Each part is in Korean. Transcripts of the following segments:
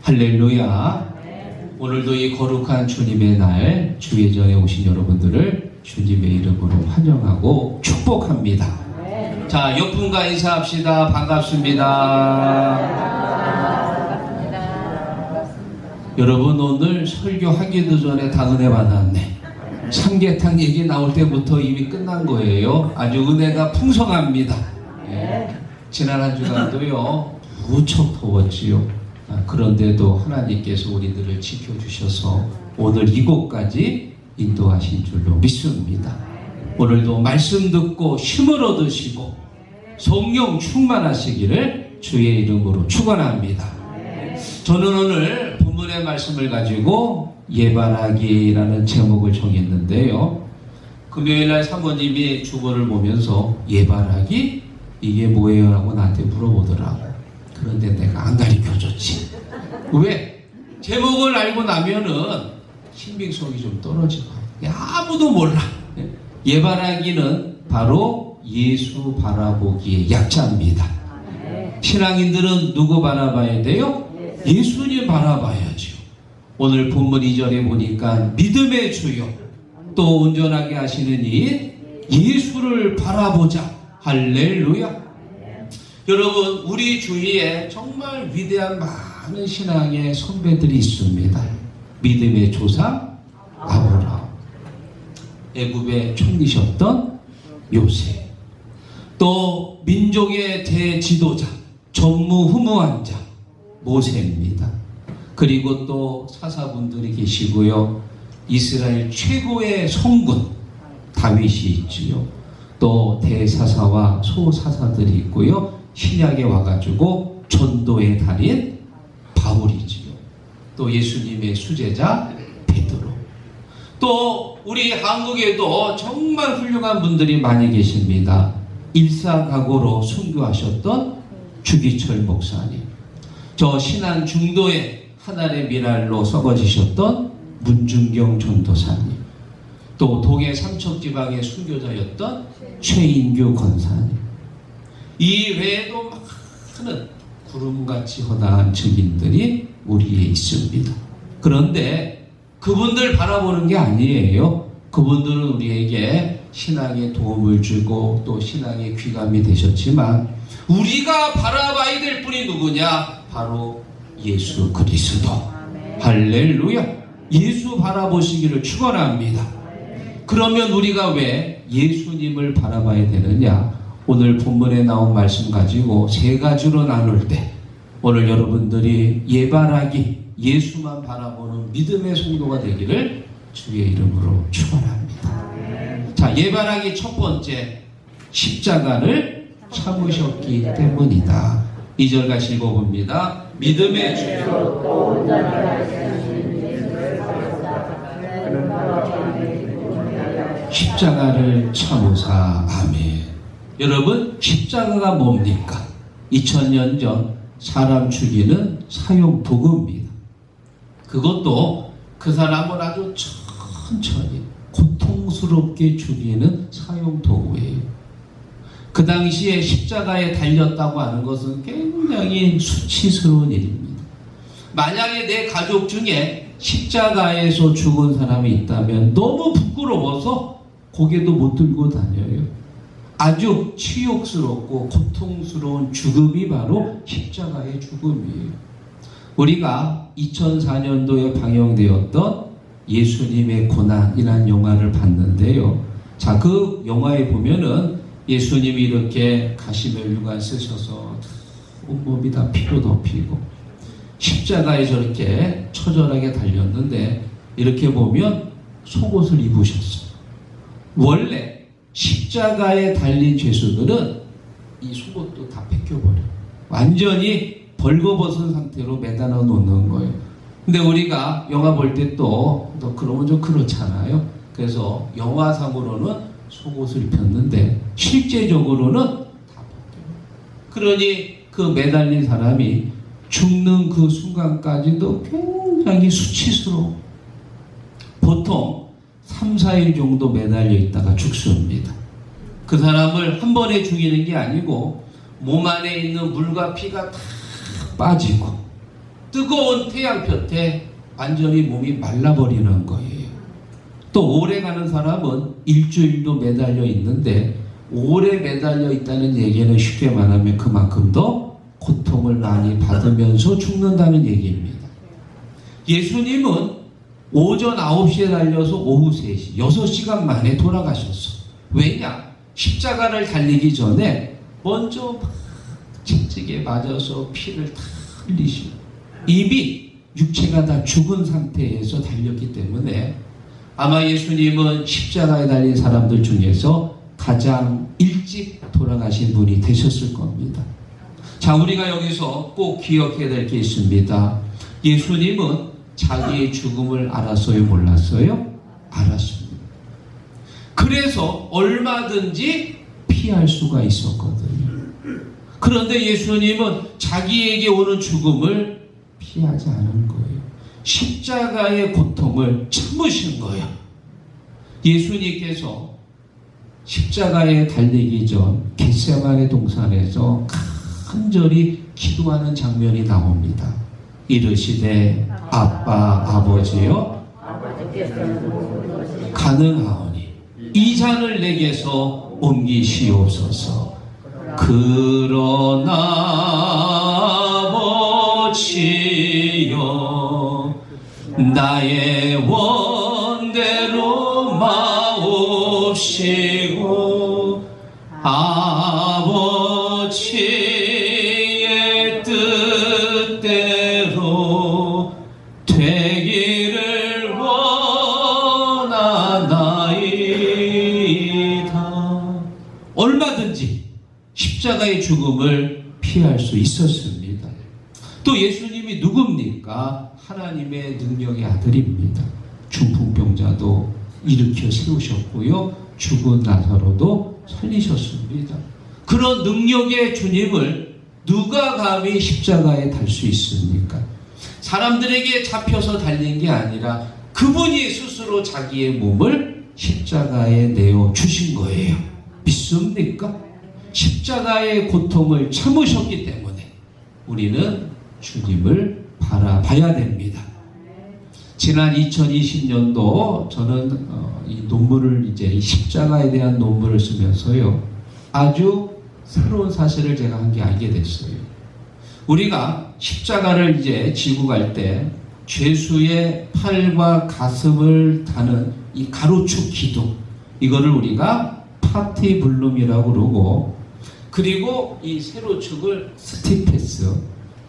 할렐루야. 오늘도 이 거룩한 주님의 날 주의 전에 오신 여러분들을 주님의 이름으로 환영하고 축복합니다. 자, 옆분과 인사합시다. 반갑습니다. 여러분, 오늘 설교하기도 전에 다 은혜 받았네. 삼계탕 얘기 나올 때부터 이미 끝난 거예요. 아주 은혜가 풍성합니다. 지난 한 주간도요 무척 더웠지요. 그런데도 하나님께서 우리들을 지켜주셔서 오늘 이곳까지 인도하신 줄로 믿습니다. 오늘도 말씀 듣고 힘을 얻으시고 성령 충만하시기를 주의 이름으로 축원합니다. 저는 오늘 본문의 말씀을 가지고 예반하기라는 제목을 정했는데요. 금요일날 사모님이 주보를 보면서 예반하기? 이게 뭐예요? 하고 나한테 물어보더라고. 그런데 내가 안 가르쳐줬지. 왜? 제목을 알고 나면은 신빙성이 좀 떨어지고 아무도 몰라. 예반하기는 바로 예수 바라보기의 약자입니다. 신앙인들은 누구 바라봐야 돼요? 예수님 바라봐야죠. 오늘 본문 2절에 보니까 믿음의 주요 또 온전하게 하시는 이 예수를 바라보자. 할렐루야. 여러분, 우리 주위에 정말 위대한 많은 신앙의 선배들이 있습니다. 믿음의 조상 아브라함, 애굽의 총리셨던 요셉, 또 민족의 대지도자, 전무후무한 자 모세입니다. 그리고 또 사사분들이 계시고요. 이스라엘 최고의 성군 다윗이 있지요. 또 대사사와 소사사들이 있고요. 신약에 와가지고 전도의 달인 바울이지요. 또 예수님의 수제자 베드로. 또 우리 한국에도 정말 훌륭한 분들이 많이 계십니다. 일사각오로 순교하셨던 주기철 목사님. 저 신안 중도에 하늘의 미랄로 썩어지셨던 문중경 전도사님. 또 동해 삼척지방의 순교자였던 최인규 권사님. 이 외에도 많은 구름같이 허다한 증인들이 우리에 있습니다. 그런데 그분들 바라보는 게 아니에요. 그분들은 우리에게 신앙에 도움을 주고 또 신앙의 귀감이 되셨지만 우리가 바라봐야 될 분이 누구냐? 바로 예수 그리스도. 할렐루야. 예수 바라보시기를 축원합니다. 그러면 우리가 왜 예수님을 바라봐야 되느냐? 오늘 본문에 나온 말씀 가지고 세 가지로 나눌 때 오늘 여러분들이 예반하기, 예수만 바라보는 믿음의 성도가 되기를 주의 이름으로 축원합니다. 자, 예반하기 첫 번째, 십자가를 참으셨기 때문이다. 2절 같이 읽어봅니다. 믿음의 주요 십자가를 참으사. 아멘. 여러분, 십자가가 뭡니까? 2000년 전 사람 죽이는 사형 도구입니다. 그것도 그 사람을 아주 천천히 고통스럽게 죽이는 사형 도구예요. 그 당시에 십자가에 달렸다고 하는 것은 굉장히 수치스러운 일입니다. 만약에 내 가족 중에 십자가에서 죽은 사람이 있다면 너무 부끄러워서 고개도 못 들고 다녀요. 아주 치욕스럽고 고통스러운 죽음이 바로 십자가의 죽음이에요. 우리가 2004년도에 방영되었던 예수님의 고난이라는 영화를 봤는데요. 자, 그 영화에 보면은 예수님이 이렇게 가시면류관 쓰셔서 온몸이 다 피로 덮이고 십자가에 저렇게 처절하게 달렸는데 이렇게 보면 속옷을 입으셨어요. 원래 십자가에 달린 죄수들은 이 속옷도 다 벗겨버려요. 완전히 벌거벗은 상태로 매달아 놓는 거예요. 근데 우리가 영화 볼 때 또 그러면 좀 그렇잖아요. 그래서 영화상으로는 속옷을 입혔는데 실제적으로는 다 벗겨요. 그러니 그 매달린 사람이 죽는 그 순간까지도 굉장히 수치스러워. 보통 3, 4일 정도 매달려 있다가 죽습니다. 그 사람을 한 번에 죽이는 게 아니고 몸 안에 있는 물과 피가 다 빠지고 뜨거운 태양볕에 완전히 몸이 말라버리는 거예요. 또 오래 가는 사람은 일주일도 매달려 있는데, 오래 매달려 있다는 얘기는 쉽게 말하면 그만큼 더 고통을 많이 받으면서 죽는다는 얘기입니다. 예수님은 오전 9시에 달려서 오후 3시, 6시간 만에 돌아가셨어. 왜냐? 십자가를 달리기 전에 먼저 막 채찍에 맞아서 피를 다 흘리시고, 이미 육체가 다 죽은 상태에서 달렸기 때문에 아마 예수님은 십자가에 달린 사람들 중에서 가장 일찍 돌아가신 분이 되셨을 겁니다. 자, 우리가 여기서 꼭 기억해야 될 게 있습니다. 예수님은 자기의 죽음을 알았어요? 몰랐어요? 알았습니다. 그래서 얼마든지 피할 수가 있었거든요. 그런데 예수님은 자기에게 오는 죽음을 피하지 않은 거예요. 십자가의 고통을 참으신 거예요. 예수님께서 십자가에 달리기 전 겟세마네 동산에서 간절히 기도하는 장면이 나옵니다. 이르시되 아빠 아버지여, 가능하오니 이 잔을 내게서 옮기시옵소서. 그러나 아버지여, 나의 원대로 마옵시고 아버지의 뜻대로 되기를 원하나이다. 얼마든지 십자가의 죽음을 피할 수 있었습니다. 또 예수님이 누굽니까? 하나님의 능력의 아들입니다. 중풍병자도 일으켜 세우셨고요, 죽은 나사로도 살리셨습니다. 그런 능력의 주님을 누가 감히 십자가에 달 수 있습니까? 사람들에게 잡혀서 달린 게 아니라 그분이 스스로 자기의 몸을 십자가에 내어 주신 거예요. 믿습니까? 십자가의 고통을 참으셨기 때문에 우리는 주님을 바라봐야 됩니다. 지난 2020년도 저는 이 논문을 이제 십자가에 대한 논문을 쓰면서요, 아주 새로운 사실을 제가 한 게 알게 됐어요. 우리가 십자가를 이제 지고 갈 때 죄수의 팔과 가슴을 다는 이 가로축 기둥, 이거를 우리가 파티블룸이라고 그러고, 그리고 이 세로축을 스티페스,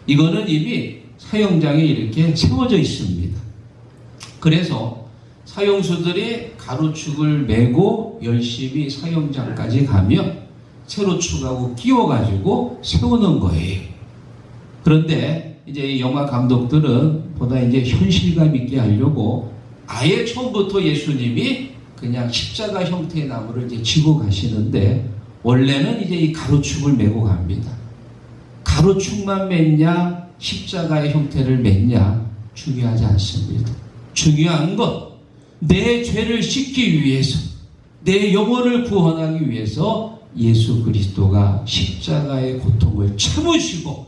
이거는 이미 사형장에 이렇게 세워져 있습니다. 그래서 사형수들이 가로축을 메고 열심히 사형장까지 가면 세로축하고 끼워가지고 세우는 거예요. 그런데 이제 영화 감독들은 보다 이제 현실감 있게 하려고 아예 처음부터 예수님이 그냥 십자가 형태의 나무를 이제 지고 가시는데, 원래는 이제 이 가로축을 메고 갑니다. 가로축만 맺냐, 십자가의 형태를 맺냐, 중요하지 않습니다. 중요한 건 내 죄를 씻기 위해서, 내 영혼을 구원하기 위해서 예수 그리스도가 십자가의 고통을 참으시고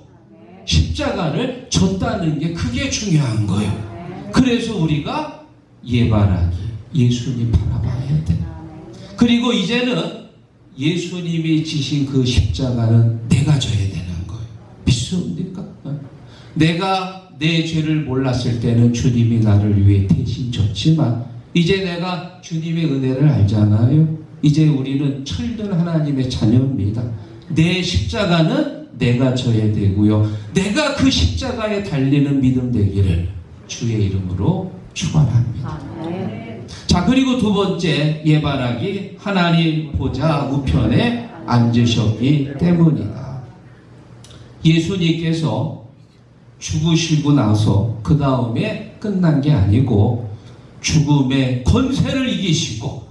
십자가를 졌다는 게, 그게 중요한 거예요. 그래서 우리가 예바라기, 예수님 바라봐야 돼. 그리고 이제는 예수님이 지신 그 십자가는 내가 져야 되는 거예요. 믿습니까? 내가 내 죄를 몰랐을 때는 주님이 나를 위해 대신 졌지만, 이제 내가 주님의 은혜를 알잖아요. 이제 우리는 철든 하나님의 자녀입니다. 내 십자가는 내가 져야 되고요, 내가 그 십자가에 달리는 믿음 되기를 주의 이름으로 축원합니다. 자, 그리고 두 번째 예바라기, 하나님 보좌 우편에 앉으셨기 때문이다. 예수님께서 죽으시고 나서 그 다음에 끝난 게 아니고 죽음의 권세를 이기시고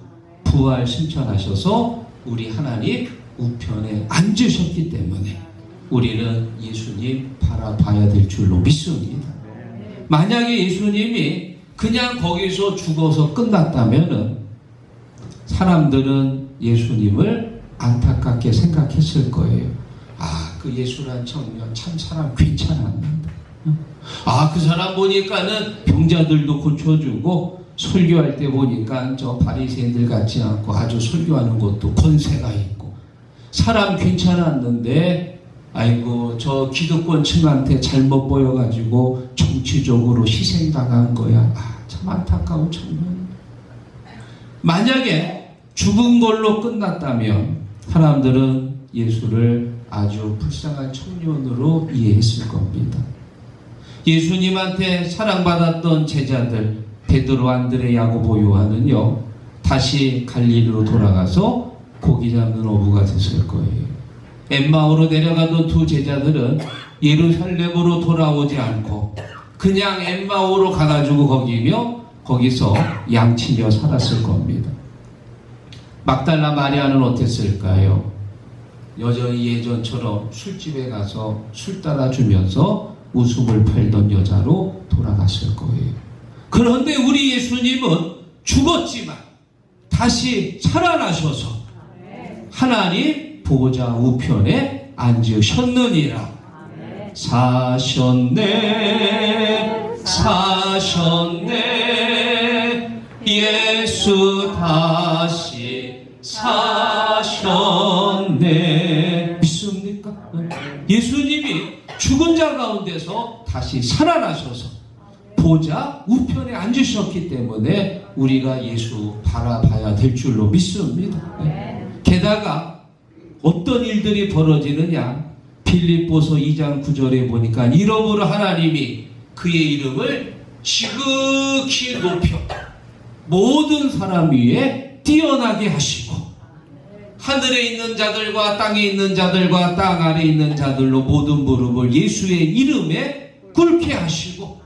부활 승천하셔서 우리 하나님 우편에 앉으셨기 때문에 우리는 예수님 바라봐야 될 줄로 믿습니다. 만약에 예수님이 그냥 거기서 죽어서 끝났다면은 사람들은 예수님을 안타깝게 생각했을 거예요. 아, 그 예수란 청년 참 사람 괜찮았는데, 그 사람 보니까는 병자들도 고쳐주고 설교할 때 보니까 저 바리새인들 같지 않고 아주 설교하는 것도 권세가 있고 사람 괜찮았는데 아이고 저 기득권층한테 잘못 보여가지고 정치적으로 희생당한 거야. 참 안타까운 장면. 만약에 죽은 걸로 끝났다면 사람들은 예수를 아주 불쌍한 청년으로 이해했을 겁니다. 예수님한테 사랑받았던 제자들 베드로, 안드레, 야고보, 요한은요 다시 갈릴리로 돌아가서 고기 잡는 어부가 됐을 거예요. 엠마오로 내려가던 두 제자들은 예루살렘으로 돌아오지 않고 그냥 엠마오로 가가지고 거기서 양치며 살았을 겁니다. 막달라 마리아는 어땠을까요? 여전히 예전처럼 술집에 가서 술 따라주면서 웃음을 팔던 여자로 돌아갔을 거예요. 그런데 우리 예수님은 죽었지만 다시 살아나셔서 하나님 보좌 우편에 앉으셨느니라. 사셨네 예수 다시 사셨네. 믿습니까? 예수님이 죽은 자 가운데서 다시 살아나셔서 보좌 우편에 앉으셨기 때문에 우리가 예수 바라봐야 될 줄로 믿습니다. 게다가 어떤 일들이 벌어지느냐, 빌립보서 2장 9절에 보니까 이러므로 하나님이 그의 이름을 지극히 높여 모든 사람 위에 뛰어나게 하시고 하늘에 있는 자들과 땅에 있는 자들과 땅 아래에 있는 자들로 모든 무릎을 예수의 이름에 꿇게 하시고,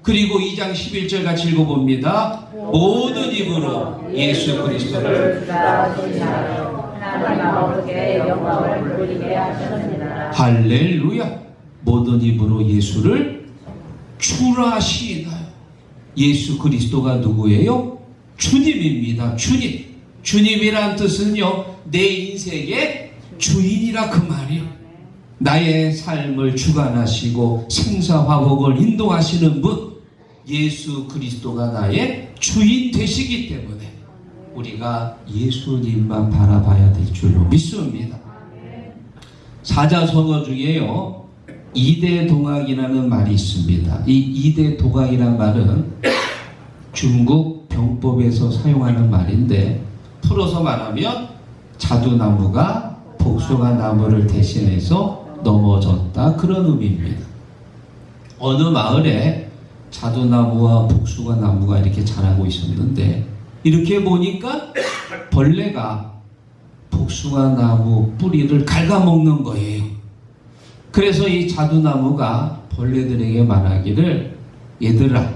그리고 2장 11절 같이 읽어봅니다. 모든 입으로 예수 그리스도를 할렐루야. 모든 입으로 예수를 주라 하시나요? 예수 그리스도가 누구예요? 주님입니다. 주님. 주님이란 뜻은요, 내 인생의 주인이라 그 말이요. 나의 삶을 주관하시고 생사화복을 인도하시는 분, 예수 그리스도가 나의 주인 되시기 때문에 우리가 예수님만 바라봐야 될 줄로 믿습니다. 사자성어 중에요, 이대동학이라는 말이 있습니다. 이 이대동학이라는 말은 중국 병법에서 사용하는 말인데, 풀어서 말하면 자두나무가 복숭아 나무를 대신해서 넘어졌다, 그런 의미입니다. 어느 마을에 자두나무와 복숭아 나무가 이렇게 자라고 있었는데, 이렇게 보니까 벌레가 복숭아 나무 뿌리를 갉아먹는 거예요. 그래서 이 자두나무가 벌레들에게 말하기를, 얘들아,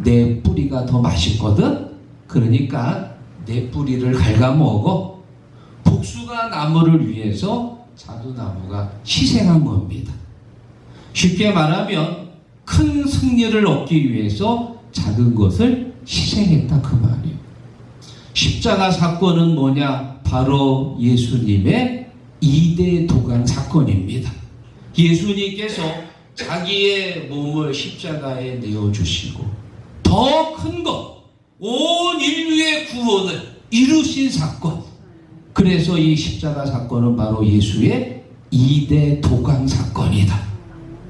내 뿌리가 더 맛있거든? 그러니까 내 뿌리를 갉아먹어. 복숭아 나무를 위해서 자두나무가 희생한 겁니다. 쉽게 말하면 큰 승리를 얻기 위해서 작은 것을 희생했다, 그 말이에요. 십자가 사건은 뭐냐? 바로 예수님의 이대도강 사건입니다. 예수님께서 자기의 몸을 십자가에 내어주시고 더 큰 것, 온 인류의 구원을 이루신 사건. 그래서 이 십자가 사건은 바로 예수의 이대도강 사건이다.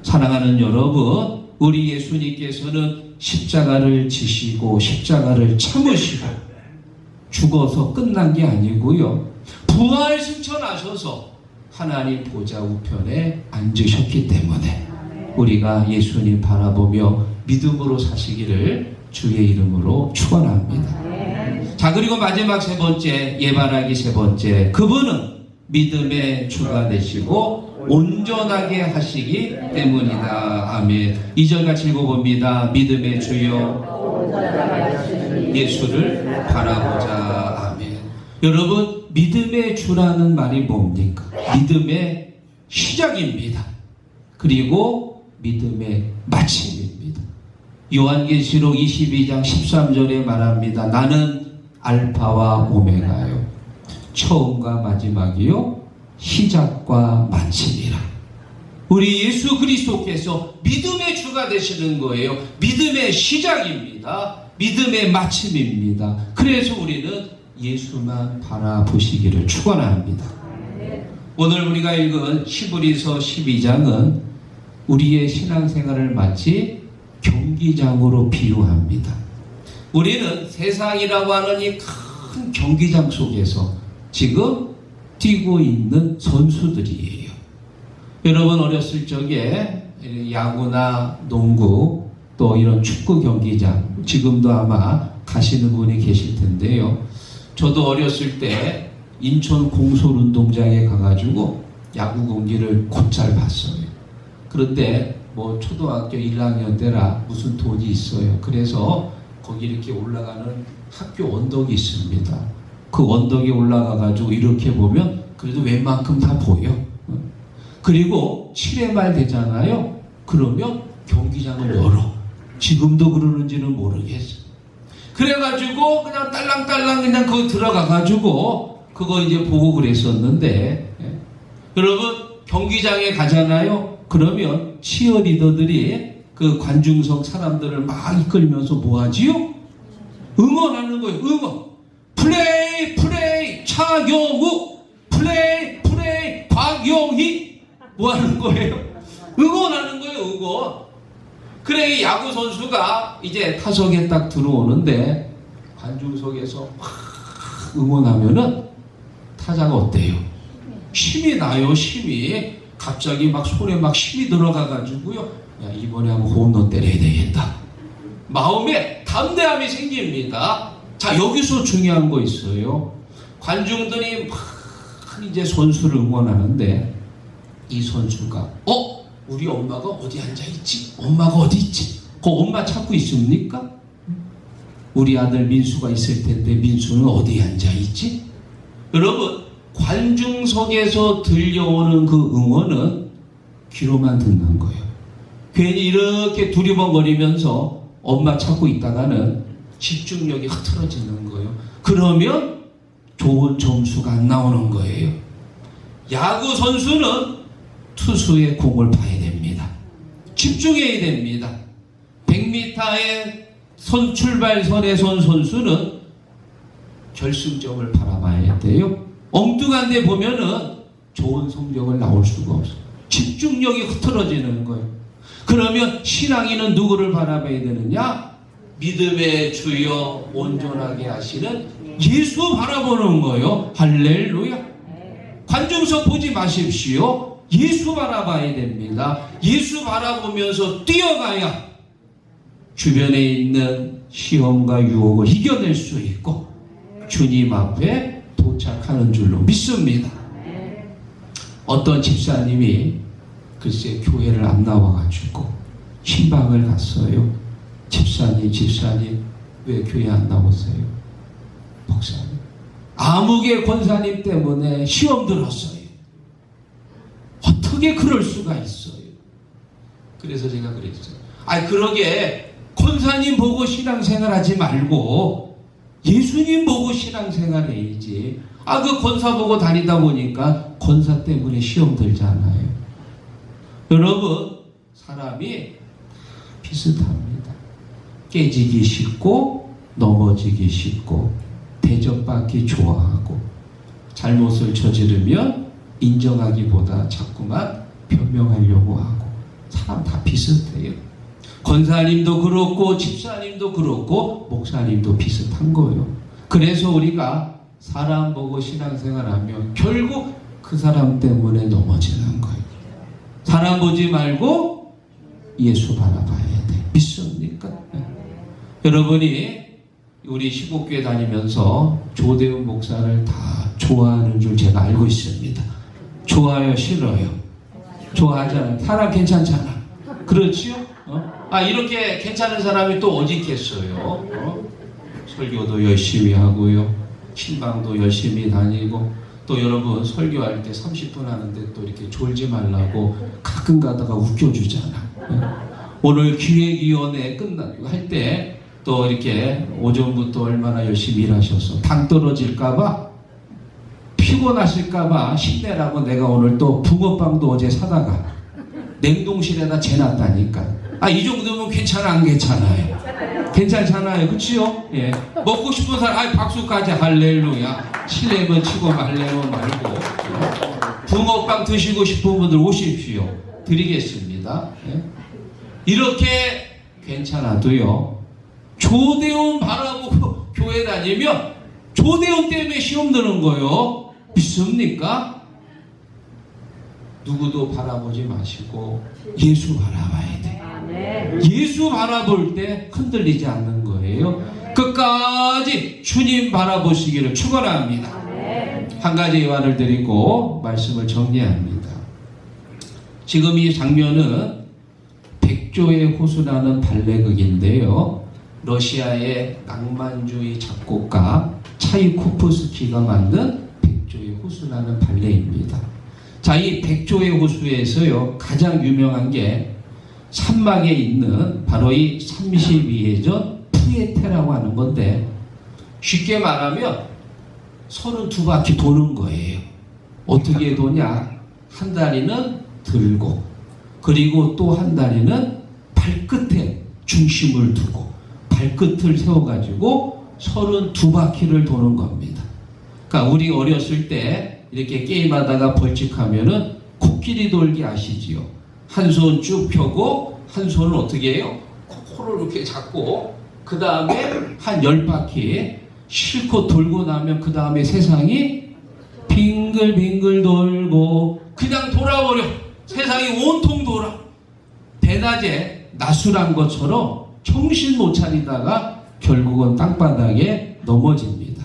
사랑하는 여러분, 우리 예수님께서는 십자가를 지시고 십자가를 참으시고 죽어서 끝난 게 아니고요, 부활 승천하셔서 하나님 보좌 우편에 앉으셨기 때문에 우리가 예수님 바라보며 믿음으로 사시기를 주의 이름으로 축원합니다. 자, 그리고 마지막 세 번째, 예발하기 세 번째, 그분은 믿음의 주가 되시고 온전하게 하시기 때문이다. 아멘. 2절 같이 읽어봅니다. 믿음의 주여 예수를 바라보자. 아멘. 여러분, 믿음의 주라는 말이 뭡니까? 믿음의 시작입니다. 그리고 믿음의 마침입니다. 요한계시록 22장 13절에 말합니다. 나는 알파와 오메가요, 처음과 마지막이요, 시작과 마침이라. 우리 예수 그리스도께서 믿음의 주가 되시는 거예요. 믿음의 시작입니다. 믿음의 마침입니다. 그래서 우리는 예수만 바라보시기를 축원합니다. 오늘 우리가 읽은 히브리서 12장은 우리의 신앙생활을 마치 경기장으로 비유합니다. 우리는 세상이라고 하는 이 큰 경기장 속에서 지금 뛰고 있는 선수들이에요. 여러분 어렸을 적에 야구나 농구 또 이런 축구 경기장 지금도 아마 가시는 분이 계실 텐데요. 저도 어렸을 때 인천 공솔운동장에 가가지고 야구 경기를 곧잘 봤어요. 그런데 뭐 초등학교 1학년 때라 무슨 돈이 있어요. 그래서 거기 이렇게 올라가는 학교 언덕이 있습니다. 그 언덕에 올라가가지고 이렇게 보면 그래도 웬만큼 다 보여. 그리고 7회 말 되잖아요. 그러면 경기장을 열어. 지금도 그러는지는 모르겠어. 그래가지고 그냥 딸랑딸랑 그냥 거기 들어가가지고 그거 이제 보고 그랬었는데, 여러분 경기장에 가잖아요. 그러면 치어리더들이 그 관중석 사람들을 막 이끌면서 뭐 하지요? 응원하는 거예요. 응원. 플레이 플레이 차경우, 플레이 플레이 박용희. 뭐 하는 거예요? 응원하는 거예요. 응원. 그래 이 야구 선수가 이제 타석에 딱 들어오는데 관중석에서 막 응원하면은 타자가 어때요? 힘이 나요. 힘이. 갑자기 막 손에 막 힘이 들어가가지고요. 야, 이번에 한번 홈런 때려야 되겠다. 마음에 담대함이 생깁니다. 자, 여기서 중요한 거 있어요. 관중들이 막 이제 선수를 응원하는데 이 선수가 우리 엄마가 어디 앉아있지? 엄마가 어디 있지? 그 엄마 찾고 있습니까? 우리 아들 민수가 있을 텐데 민수는 어디에 앉아있지? 여러분 관중석에서 들려오는 그 응원은 귀로만 듣는 거예요. 괜히 이렇게 두리번거리면서 엄마 찾고 있다가는 집중력이 흐트러지는 거예요. 그러면 좋은 점수가 안 나오는 거예요. 야구 선수는 투수의 공을 봐야 됩니다. 집중해야 됩니다. 100m의 출발선에 선 선수는 결승점을 바라봐야 돼요. 엉뚱한 데 보면은 좋은 성적을 나올 수가 없어요. 집중력이 흐트러지는 거예요. 그러면 신앙인은 누구를 바라봐야 되느냐? 믿음의 주여 온전하게 하시는 예수 바라보는 거예요. 할렐루야. 관중석 보지 마십시오. 예수 바라봐야 됩니다. 예수 바라보면서 뛰어가야 주변에 있는 시험과 유혹을 이겨낼 수 있고 주님 앞에 도착하는 줄로 믿습니다. 어떤 집사님이 글쎄 교회를 안 나와가지고 신방을 갔어요. 집사님 왜 교회 안 나오세요? 목사님 아무개 권사님 때문에 시험 들었어요. 어떻게 그럴 수가 있어요? 그래서 제가 그랬어요. 그러게 권사님 보고 신앙생활 하지 말고 예수님 보고 신앙생활 해야지. 그 권사 보고 다니다 보니까 권사 때문에 시험 들잖아요. 여러분 사람이 비슷합니다. 깨지기 쉽고 넘어지기 쉽고 대접받기 좋아하고 잘못을 저지르면 인정하기보다 자꾸만 변명하려고 하고 사람 다 비슷해요. 권사님도 그렇고 집사님도 그렇고 목사님도 비슷한 거예요. 그래서 우리가 사람 보고 신앙생활하면 결국 그 사람 때문에 넘어지는 거예요. 사람 보지 말고 예수 바라봐야 돼. 믿습니까? 네. 여러분이 우리 시국교회 다니면서 조대훈 목사를 다 좋아하는 줄 제가 알고 있습니다. 좋아요, 싫어요? 좋아하잖아요. 사람 괜찮잖아. 그렇지요? 이렇게 괜찮은 사람이 또 어디 있겠어요? 설교도 열심히 하고요. 신방도 열심히 다니고 또 여러분 설교할 때 30분 하는데 또 이렇게 졸지 말라고 가끔 가다가 웃겨주잖아. 오늘 기획위원회 끝나고 할 때 또 이렇게 오전부터 얼마나 열심히 일하셔서 당 떨어질까봐 피곤하실까봐 힘내라고 내가 오늘 또 붕어빵도 어제 사다가 냉동실에다 재놨다니까. 이 정도면 괜찮아, 안 괜찮아요? 괜찮잖아요. 그치요? 예. 먹고 싶은 사람, 박수까지 할렐루야. 칠레면 치고 말레면 말고. 붕어빵 드시고 싶은 분들 오십시오. 드리겠습니다. 예. 이렇게 괜찮아도요, 조대원 바라보고 교회 다니면 조대원 때문에 시험 드는 거요. 믿습니까? 누구도 바라보지 마시고 예수 바라봐야 돼. 예수 바라볼 때 흔들리지 않는 거예요. 끝까지 주님 바라보시기를 축원합니다. 한 가지 예화를 드리고 말씀을 정리합니다. 지금 이 장면은 백조의 호수라는 발레극인데요. 러시아의 낭만주의 작곡가 차이코프스키가 만든 백조의 호수라는 발레입니다. 자, 이 백조의 호수에서요, 가장 유명한 게 산막에 있는 바로 이 32회전 푸에테라고 하는 건데, 쉽게 말하면 32바퀴 도는 거예요. 어떻게 도냐? 한 다리는 들고, 그리고 또 한 다리는 발끝에 중심을 두고 발끝을 세워가지고 32바퀴를 도는 겁니다. 그러니까 우리 어렸을 때 이렇게 게임하다가 벌칙하면은 코끼리 돌기 아시지요? 한 손 쭉 펴고 한 손은 어떻게 해요? 코를 이렇게 잡고 그 다음에 한 10바퀴 실컷 돌고 나면 그 다음에 세상이 빙글빙글 돌고 그냥 돌아버려. 세상이 온통 돌아. 대낮에 나술한 것처럼 정신 못 차리다가 결국은 땅바닥에 넘어집니다.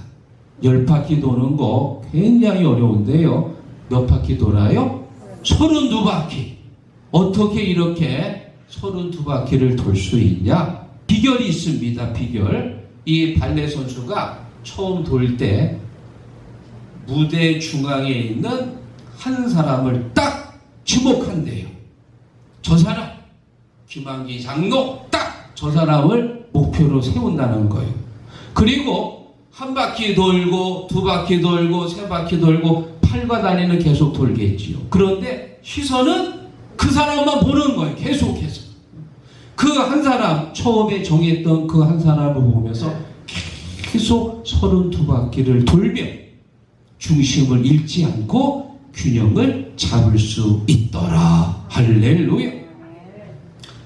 10바퀴 도는 거 굉장히 어려운데요. 몇 바퀴 돌아요? 32바퀴. 어떻게 이렇게 32바퀴를 돌 수 있냐? 비결이 있습니다. 비결. 이 발레 선수가 처음 돌 때 무대 중앙에 있는 한 사람을 딱 지목한대요. 저 사람, 김한기 장로, 딱 저 사람을 목표로 세운다는 거예요. 그리고 한 바퀴 돌고 두 바퀴 돌고 세 바퀴 돌고 팔과 다리는 계속 돌겠지요. 그런데 시선은 그 사람만 보는 거예요. 계속해서. 그 한 사람, 처음에 정했던 그 한 사람을 보면서 계속 32바퀴를 돌며 중심을 잃지 않고 균형을 잡을 수 있더라. 할렐루야.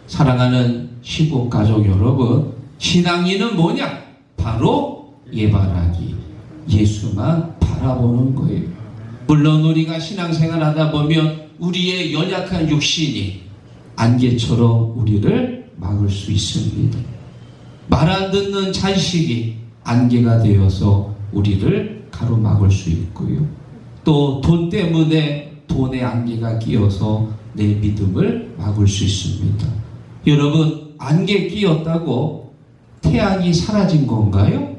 사랑하는 시국 가족 여러분, 신앙인은 뭐냐? 바로 예발하기, 예수만 바라보는 거예요. 물론 우리가 신앙생활 하다 보면 우리의 연약한 육신이 안개처럼 우리를 막을 수 있습니다. 말 안 듣는 자식이 안개가 되어서 우리를 가로막을 수 있고요. 또 돈 때문에 돈에 안개가 끼어서 내 믿음을 막을 수 있습니다. 여러분, 안개 끼었다고 태양이 사라진 건가요?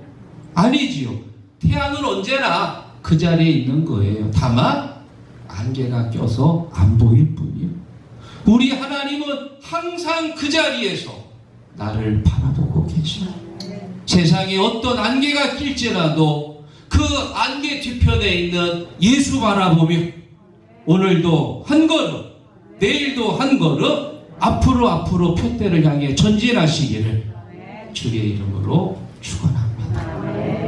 아니지요. 태양은 언제나 그 자리에 있는 거예요. 다만 안개가 껴서 안 보일 뿐이요. 우리 하나님은 항상 그 자리에서 나를 바라보고 계셔요. 세상에 어떤 안개가 낄지라도 그 안개 뒤편에 있는 예수 바라보며 오늘도 한 걸음, 내일도 한 걸음 앞으로 표대를 향해 전진하시기를 주의 이름으로 축원합니다.